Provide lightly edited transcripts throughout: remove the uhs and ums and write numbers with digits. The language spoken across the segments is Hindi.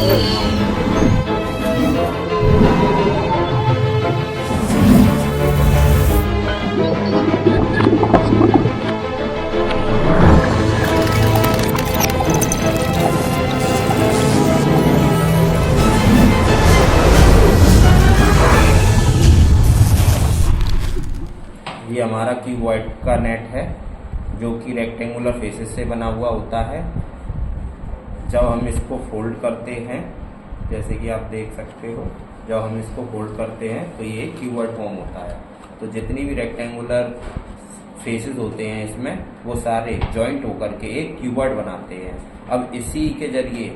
ये हमारा क्यूबॉइड का नेट है जो कि रेक्टेंगुलर फेसेस से बना हुआ होता है। जब हम इसको फोल्ड करते हैं, जैसे कि आप देख सकते हो, जब हम इसको फोल्ड करते हैं तो ये क्यूबॉइड फॉर्म होता है। तो जितनी भी रेक्टेंगुलर फेसेस होते हैं इसमें, वो सारे जॉइंट होकर के एक क्यूबॉइड बनाते हैं। अब इसी के जरिए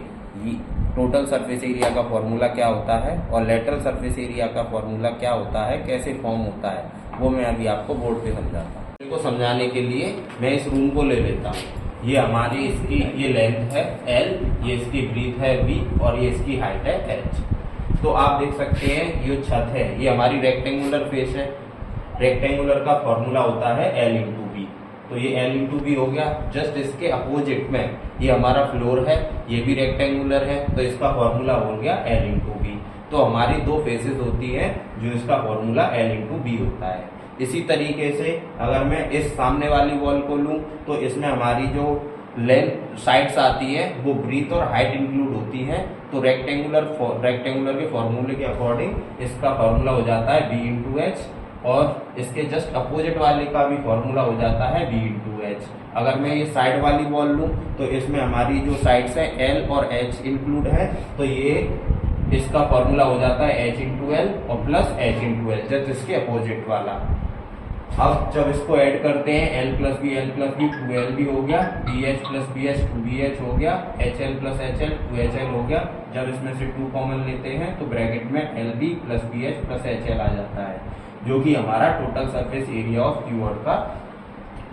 टोटल सरफेस एरिया का फॉर्मूला क्या होता है और लेटरल सरफेस एरिया का फॉर्मूला क्या होता है, कैसे फॉर्म होता है, वो मैं अभी आपको बोर्ड पे समझाता हूँ। इनको समझाने के लिए मैं इस रूम को ले लेता हूँ। ये हमारी इसकी ये लेंथ है L, ये इसकी ब्रीथ है V और ये इसकी हाइट है H। तो आप देख सकते हैं ये छत है, ये हमारी रेक्टेंगुलर फेस है। रेक्टेंगुलर का फॉर्मूला होता है L इंटू बी। तो ये L इंटू बी हो गया। जस्ट इसके अपोजिट में ये हमारा फ्लोर है, ये भी रेक्टेंगुलर है, तो इसका फॉर्मूला हो गया L इंटू बी। तो हमारी दो फेसेस होती हैं जो इसका फॉर्मूला L इंटू बी होता है। इसी तरीके से अगर मैं इस सामने वाली वॉल को लूं तो इसमें हमारी जो लेंथ साइड्स आती है वो ब्रीथ और हाइट इंक्लूड होती है। तो रेक्टेंगुलर के फॉर्मूले के अकॉर्डिंग इसका फॉर्मूला हो जाता है B इंटू एच और इसके जस्ट अपोजिट वाले का भी फॉर्मूला हो जाता है B इंटू एच। अगर मैं ये साइड वाली वॉल लूं तो इसमें हमारी जो साइड्स है L और H इंक्लूड है, तो ये इसका फॉर्मूला हो जाता है H इंटू एल और plus H into L, just इसके अपोजिट वाला। अब जब इसको ऐड करते हैं L प्लस बी 2L भी हो गया, BH प्लस BH 2BH हो गया, HL प्लस HL 2HL हो गया। जब इसमें से 2 कॉमन लेते हैं तो ब्रैकेट में LB plus BH plus HL आ जाता है, जो कि हमारा total surface area of cuboid का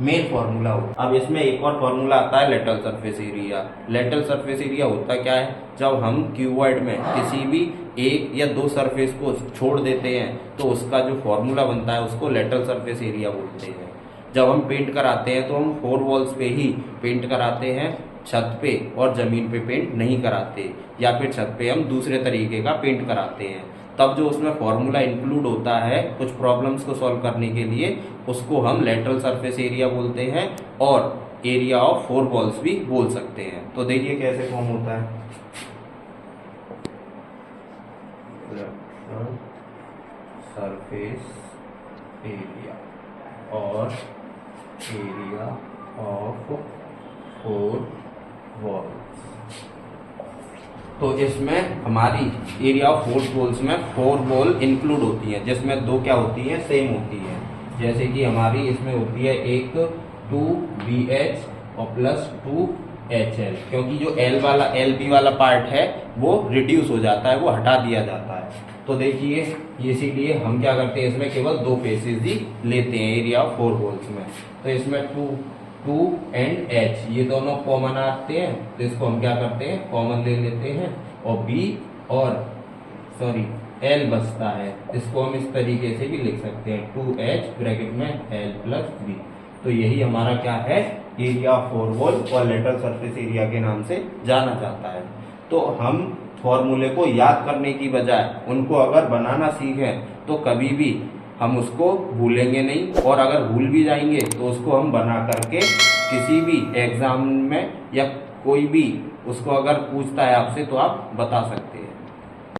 मेन फॉर्मूला हो। अब इसमें एक और फॉर्मूला आता है lateral surface area. Lateral surface area होता क्या है, जब हम क्यूबॉइड में किसी भी एक या दो सरफेस को छोड़ देते हैं तो उसका जो फॉर्मूला बनता है उसको लेटरल सरफेस एरिया बोलते हैं। जब हम पेंट कराते हैं तो हम 4 वॉल्स पे ही पेंट कराते हैं, छत पे और जमीन पे पेंट नहीं कराते, या फिर छत पे हम दूसरे तरीके का पेंट कराते हैं। तब जो उसमें फॉर्मूला इंक्लूड होता है कुछ प्रॉब्लम्स को सॉल्व करने के लिए, उसको हम लेटरल सरफेस एरिया बोलते हैं और एरिया ऑफ 4 वॉल्स भी बोल सकते हैं। तो देखिए कैसे फॉर्म होता है। लेटरल सरफेस एरिया और एरिया ऑफ 4 वॉल्स। तो इसमें हमारी एरिया ऑफ 4 वॉल्स में 4 वॉल इंक्लूड होती है, जिसमें 2 क्या होती हैं, सेम होती है। जैसे कि हमारी इसमें होती है एक 2BH और प्लस 2HL, क्योंकि जो LB वाला पार्ट है वो रिड्यूस हो जाता है, वो हटा दिया जाता है। तो देखिए इसीलिए हम क्या करते हैं, इसमें केवल 2 फेसेस ही लेते हैं एरिया ऑफ 4 वॉल्स में। तो इसमें 2 एंड H ये दोनों कॉमन आते हैं, तो इसको हम क्या करते हैं, कॉमन ले लेते हैं और L बचता है। इसको हम इस तरीके से भी लिख सकते हैं 2H ब्रैकेट में L प्लस B। तो यही हमारा क्या है, एरिया ऑफ 4 वॉल और लेटरल सरफेस एरिया के नाम से जाना जाता है। तो हम फॉर्मूले को याद करने की बजाय उनको अगर बनाना सीखें तो कभी भी हम उसको भूलेंगे नहीं, और अगर भूल भी जाएंगे तो उसको हम बना करके किसी भी एग्जाम में या कोई भी उसको अगर पूछता है आपसे तो आप बता सकते हैं।